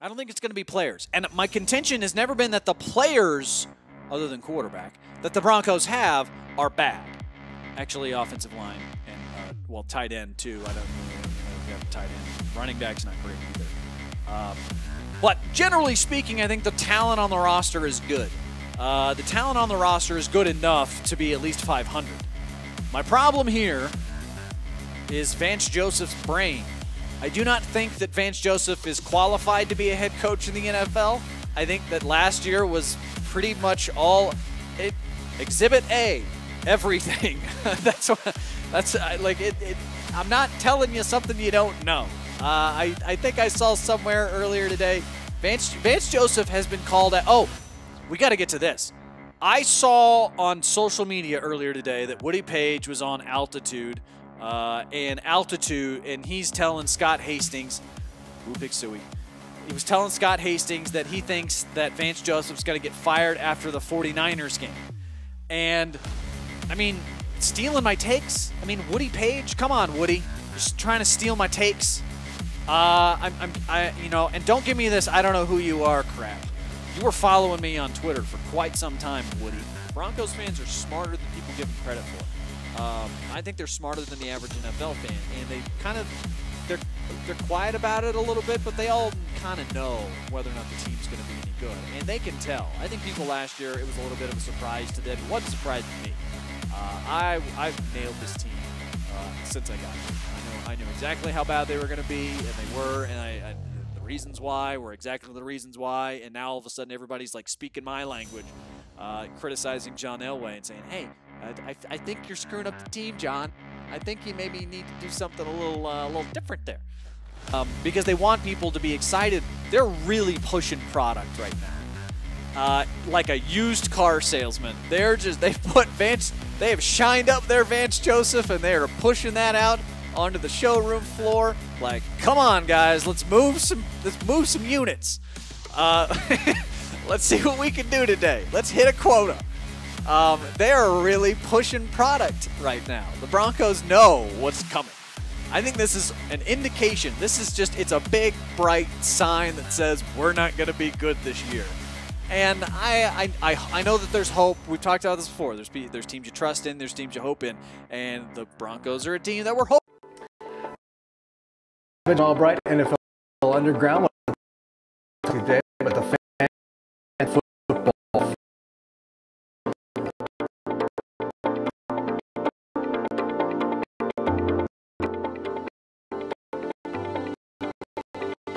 I don't think it's going to be players. And my contention has never been that the players, other than quarterback, that the Broncos have are bad. Actually, offensive line and, tight end, too. I don't know if you have a tight end. Running back's not great either. But generally speaking, I think the talent on the roster is good. The talent on the roster is good enough to be at least 500. My problem here is Vance Joseph's brain. I do not think that Vance Joseph is qualified to be a head coach in the NFL. I think that last year was pretty much all Exhibit A, everything. I'm not telling you something you don't know. I think I saw somewhere earlier today, Vance Joseph has been called at. Oh, we got to get to this. I saw on social media earlier today that Woody Page was on Altitude, and he's telling Scott Hastings, Big Suey, he was telling Scott Hastings that he thinks that Vance Joseph's going to get fired after the 49ers game. And, I mean, stealing my takes? I mean, Woody Page? Come on, Woody. Just trying to steal my takes? And don't give me this, I don't know who you are crap. You were following me on Twitter for quite some time, Woody. Broncos fans are smarter than people give them credit for. I think they're smarter than the average NFL fan, and they're quiet about it a little bit, but they all kind of know whether or not the team's going to be any good, and they can tell. I think people last year, it was a little bit of a surprise to them. It wasn't a surprise to me. I've nailed this team since I got here. I knew exactly how bad they were going to be, and they were, and the reasons why were exactly the reasons why, and now all of a sudden everybody's like speaking my language, criticizing John Elway and saying, hey, I think you're screwing up the team, John. I think you maybe need to do something a little different there. Because they want people to be excited. They're really pushing product right now. Like a used car salesman. They have shined up their Vance Joseph, and they are pushing that out onto the showroom floor. Like, come on, guys, let's move some units. Let's see what we can do today. Let's hit a quota. They are really pushing product right now. The Broncos know what's coming. I think this is an indication. It's a big, bright sign that says we're not going to be good this year. And I know that there's hope. We've talked about this before. There's teams you trust in, there's teams you hope in, and the Broncos are a team that we're hoping. All bright NFL underground today, but the fan football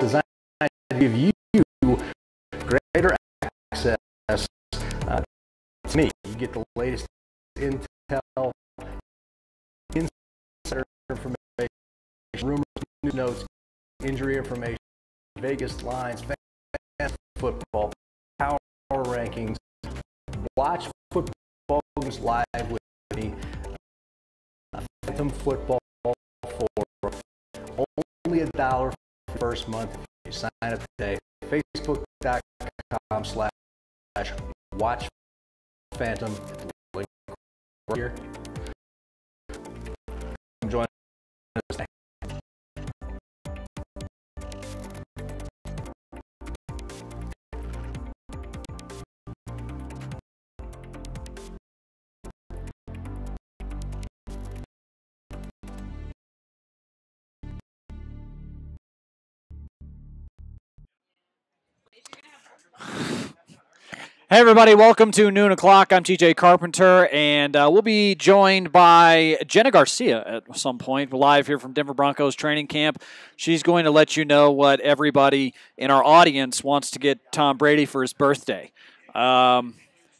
designed to give you greater access to me. You get the latest intel, insider information, rumors, news notes, injury information, Vegas lines, fantasy football, power rankings. Watch football games live with me. Phantom Football for only $1 for the first month. If you sign up today. Facebook.com/WatchPhantom. Link right here. Join us. Hey everybody, welcome to Noon O'Clock. I'm TJ Carpenter, and we'll be joined by Jenna Garcia at some point. We're live here from Denver Broncos training camp. She's going to let you know what everybody in our audience wants to get Tom Brady for his birthday.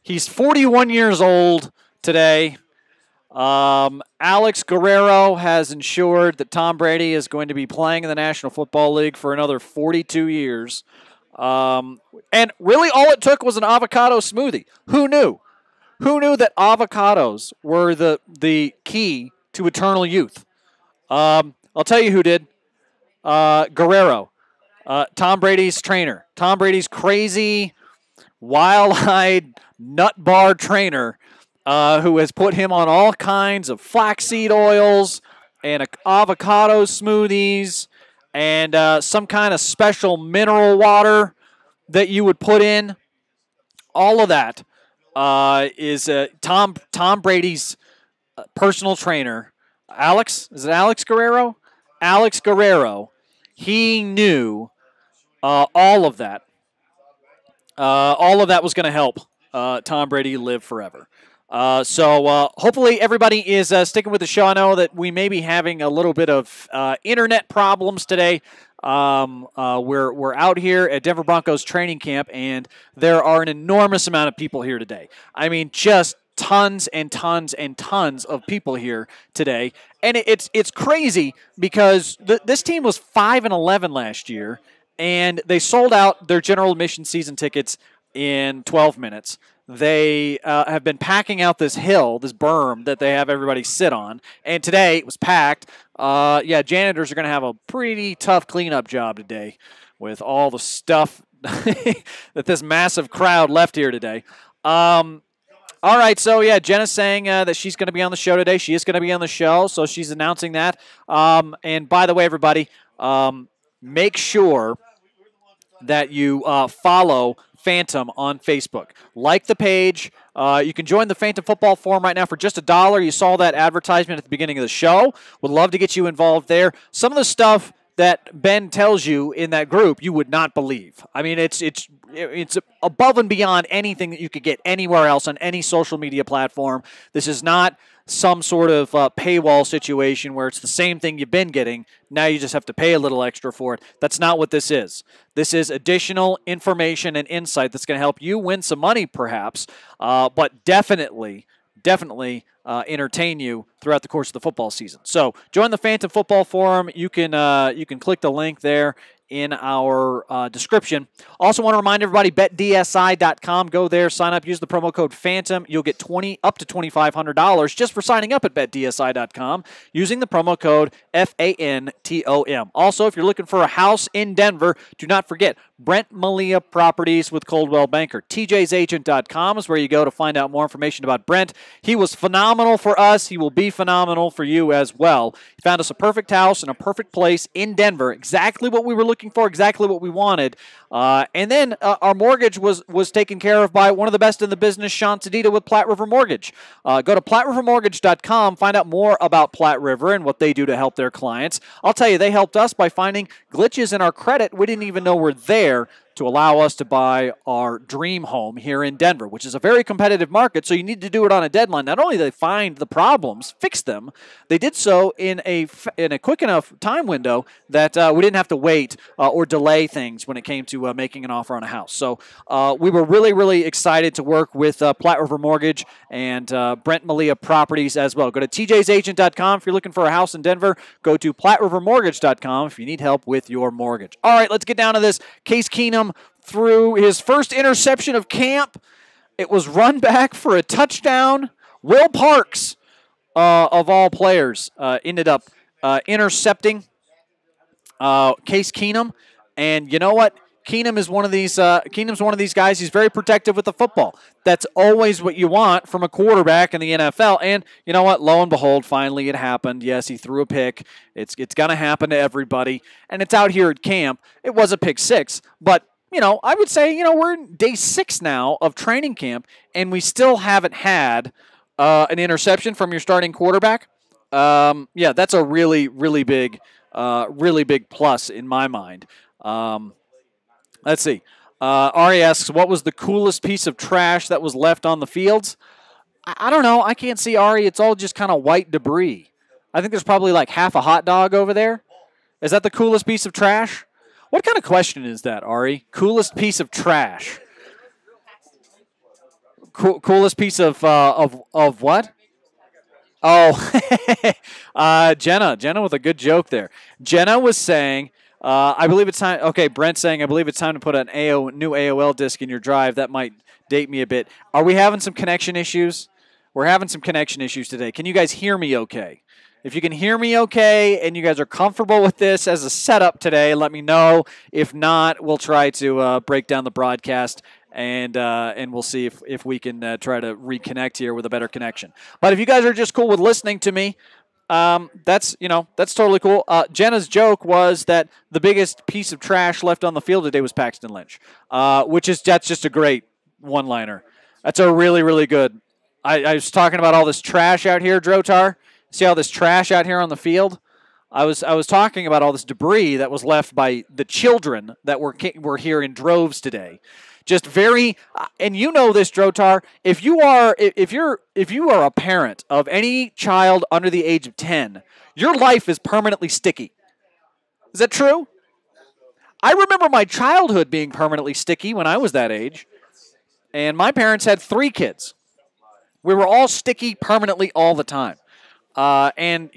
He's 41 years old today. Alex Guerrero has ensured that Tom Brady is going to be playing in the National Football League for another 42 years. And really all it took was an avocado smoothie. Who knew? Who knew that avocados were the key to eternal youth? I'll tell you who did. Guerrero, Tom Brady's trainer. Tom Brady's crazy, wild-eyed, nut bar trainer who has put him on all kinds of flaxseed oils and avocado smoothies and some kind of special mineral water that you would put in. All of that is Tom Brady's personal trainer, Alex. Is it Alex Guerrero? Alex Guerrero. He knew all of that. All of that was going to help Tom Brady live forever. So hopefully everybody is sticking with the show. I know that we may be having a little bit of internet problems today. We're out here at Denver Broncos training camp, and there are an enormous amount of people here today. I mean, just tons and tons and tons of people here today, and it's crazy because this team was 5-11 last year, and they sold out their general admission season tickets in 12 minutes. They have been packing out this hill, this berm that they have everybody sit on, and today it was packed. Janitors are going to have a pretty tough cleanup job today with all the stuff that this massive crowd left here today. All right, so yeah, Jenna's saying that she's going to be on the show today. She is going to be on the show, so she's announcing that. And by the way, everybody, make sure that you follow Phantom on Facebook. Like the page. You can join the Phantom Football Forum right now for just $1. You saw that advertisement at the beginning of the show. Would love to get you involved there. Some of the stuff that Ben tells you in that group, you would not believe. I mean, it's above and beyond anything that you could get anywhere else on any social media platform. This is not some sort of paywall situation where it's the same thing you've been getting. Now you just have to pay a little extra for it. That's not what this is. This is additional information and insight that's going to help you win some money, perhaps, but definitely entertain you throughout the course of the football season. So join the Phantom Football Forum. You can click the link there in our description. Also want to remind everybody, betdsi.com. Go there, sign up, use the promo code PHANTOM. You'll get up to $2,500 just for signing up at betdsi.com using the promo code FANTOM. Also, if you're looking for a house in Denver, do not forget Brent Malia Properties with Coldwell Banker. TJ'sagent.com is where you go to find out more information about Brent. He was phenomenal for us. He will be phenomenal for you as well. He found us a perfect house in a perfect place in Denver. Exactly what we were looking for, exactly what we wanted. And then our mortgage was taken care of by one of the best in the business, Sean Sedita with Platte River Mortgage. Go to PlatteRiverMortgage.com, find out more about Platte River and what they do to help their clients. I'll tell you, they helped us by finding glitches in our credit we didn't even know were there to allow us to buy our dream home here in Denver, which is a very competitive market, so you need to do it on a deadline. Not only did they find the problems, fix them, they did so in a quick enough time window that we didn't have to wait or delay things when it came to making an offer on a house. So we were really, really excited to work with Platte River Mortgage and Brent Malia Properties as well. Go to tjsagent.com if you're looking for a house in Denver. Go to PlatteRiverMortgage.com if you need help with your mortgage. All right, let's get down to this. Case Keenum threw his first interception of camp. It was run back for a touchdown. Will Parks, of all players, ended up intercepting Case Keenum. And you know what? Keenum's one of these guys. He's very protective with the football. That's always what you want from a quarterback in the NFL. And you know what? Lo and behold, finally it happened. Yes, he threw a pick. It's going to happen to everybody. And it's out here at camp. It was a pick six, but I would say, we're in day 6 now of training camp, and we still haven't had an interception from your starting quarterback. That's a really, really big plus in my mind. Let's see. Ari asks, what was the coolest piece of trash that was left on the fields? I don't know. I can't see, Ari. It's all just kind of white debris. I think there's probably like half a hot dog over there. Is that the coolest piece of trash? What kind of question is that, Ari? Coolest piece of trash? Coolest piece of what? Oh, Jenna with a good joke there. Jenna was saying, I believe it's time. Okay, Brent's saying, I believe it's time to put an new AOL disk in your drive. That might date me a bit. Are we having some connection issues? We're having some connection issues today. Can you guys hear me okay? If you can hear me okay and you guys are comfortable with this as a setup today, let me know. If not, we'll try to break down the broadcast and we'll see if we can try to reconnect here with a better connection. But if you guys are just cool with listening to me, That's totally cool. Jenna's joke was that the biggest piece of trash left on the field today was Paxton Lynch, that's just a great one-liner. That's a really, really good. I was talking about all this trash out here, Drotar. See all this trash out here on the field? I was talking about all this debris that was left by the children that were here in droves today. Just very, and you know this, Drotar. If you are a parent of any child under the age of 10, your life is permanently sticky. Is that true? I remember my childhood being permanently sticky when I was that age, and my parents had 3 kids. We were all sticky permanently all the time, and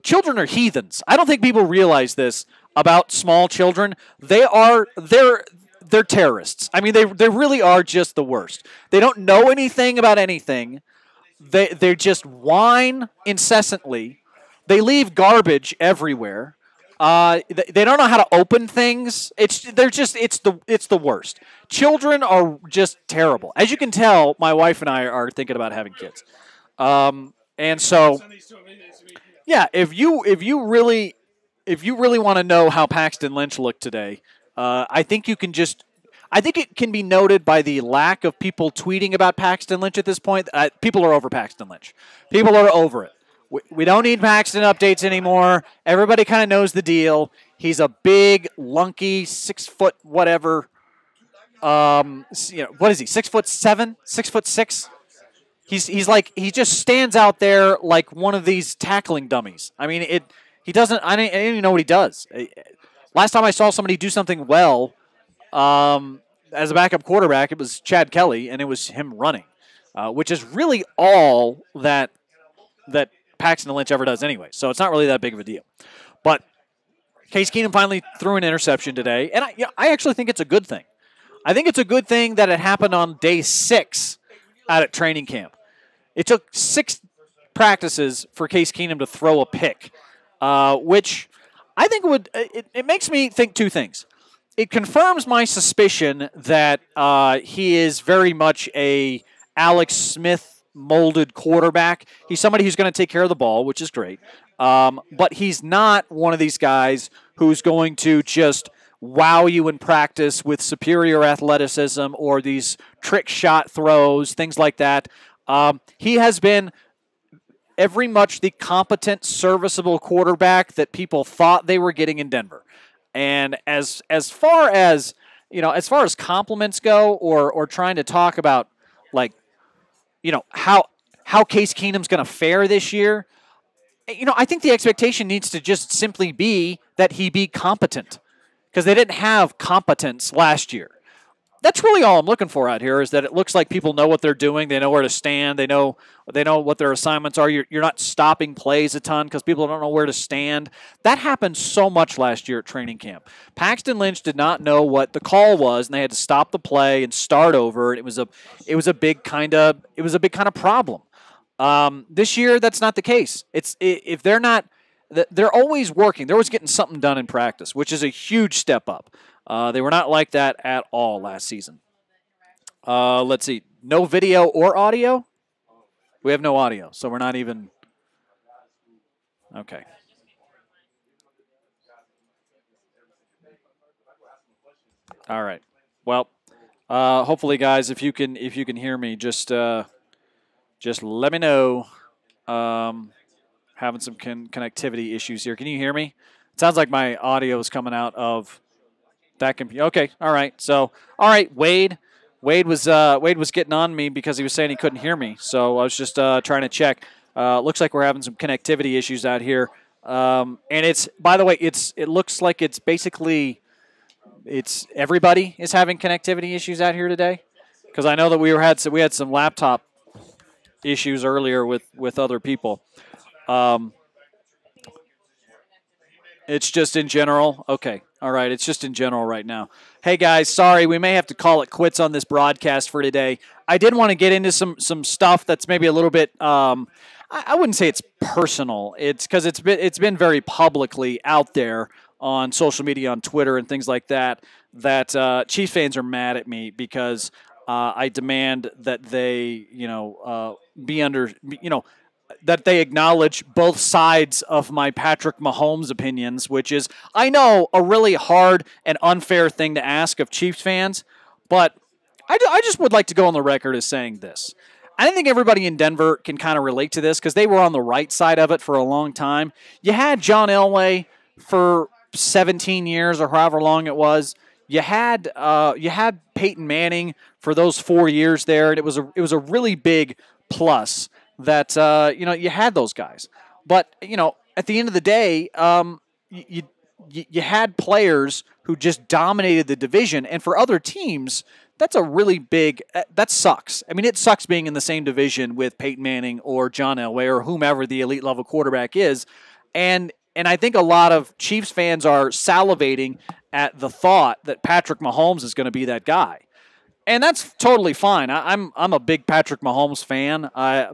children are heathens. I don't think people realize this about small children. They're terrorists. I mean, they really are just the worst. They don't know anything about anything. They just whine incessantly. They leave garbage everywhere. They don't know how to open things. It's the worst. Children are just terrible. As you can tell, my wife and I are thinking about having kids. And so, yeah, if you really want to know how Paxton Lynch looked today, I think it can be noted by the lack of people tweeting about Paxton Lynch at this point. People are over Paxton Lynch. People are over it. We don't need Paxton updates anymore. Everybody kind of knows the deal. He's a big, lunky, 6 foot whatever. What is he? 6'7", 6'6"? He just stands out there like one of these tackling dummies. I mean, he doesn't. I didn't even know what he does. Last time I saw somebody do something well, as a backup quarterback, it was Chad Kelly, and it was him running, which is really all that Paxton Lynch ever does anyway. So it's not really that big of a deal. But Case Keenum finally threw an interception today, and I actually think it's a good thing. I think it's a good thing that it happened on day 6 out at training camp. It took 6 practices for Case Keenum to throw a pick, which I think it makes me think 2 things. It confirms my suspicion that he is very much a Alex Smith molded quarterback. He's somebody who's going to take care of the ball, which is great. But he's not one of these guys who's going to just wow you in practice with superior athleticism or these trick shot throws, things like that. He has been every much the competent, serviceable quarterback that people thought they were getting in Denver. And as far as compliments go, or trying to talk about how Case Keenum's going to fare this year, I think the expectation needs to just simply be that he be competent, because they didn't have competence last year. That's really all I'm looking for out here, is that it looks like people know what they're doing. They know where to stand. They know what their assignments are. You're not stopping plays a ton because people don't know where to stand. That happened so much last year at training camp. Paxton Lynch did not know what the call was, and they had to stop the play and start over. And it was a big kind of problem. This year, that's not the case. If they're not, they're always working. They're always getting something done in practice, which is a huge step up. They were not like that at all last season. Let's see. No video or audio? We have no audio, so we're not even... Okay. All right. Well, hopefully, guys, if you can hear me, just let me know. Having some connectivity issues here. Can you hear me? It sounds like my audio is coming out of that computer. Okay. All right. So, all right, Wade. Wade was getting on me because he was saying he couldn't hear me. So I was just trying to check. Looks like we're having some connectivity issues out here. And it's, by the way, it looks like it's basically everybody is having connectivity issues out here today, because I know that we had some laptop issues earlier with other people. It's just in general. Okay. All right. It's just in general right now. Hey, guys, sorry. We may have to call it quits on this broadcast for today. I did want to get into some stuff that's maybe a little bit, I wouldn't say it's personal. It's because it's been very publicly out there on social media, on Twitter and things like that, that Chiefs fans are mad at me because I demand that they, be under, that they acknowledge both sides of my Patrick Mahomes opinions, which is, I know, a really hard and unfair thing to ask of Chiefs fans, but I just would like to go on the record as saying this. I think everybody in Denver can kind of relate to this because they were on the right side of it for a long time. You had John Elway for 17 years or however long it was. You had Peyton Manning for those 4 years there, and it was a really big plus that you had those guys. But at the end of the day, you had players who just dominated the division, and for other teams, that's a really big. That sucks. I mean, it sucks being in the same division with Peyton Manning or John Elway or whomever the elite level quarterback is, and I think a lot of Chiefs fans are salivating at the thought that Patrick Mahomes is going to be that guy. And that's totally fine. I'm a big Patrick Mahomes fan.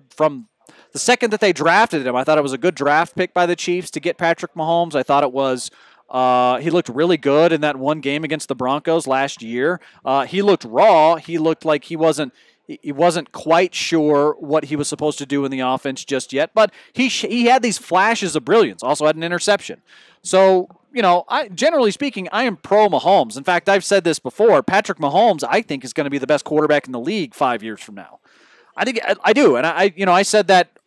From the second that they drafted him, I thought it was a good draft pick by the Chiefs to get Patrick Mahomes. I thought it was he looked really good in that one game against the Broncos last year. He looked raw. He looked like he wasn't quite sure what he was supposed to do in the offense just yet, but he had these flashes of brilliance. Also had an interception. So, generally speaking, I am pro Mahomes. In fact, I've said this before. Patrick Mahomes, I think, is going to be the best quarterback in the league 5 years from now. I think I do, and I said that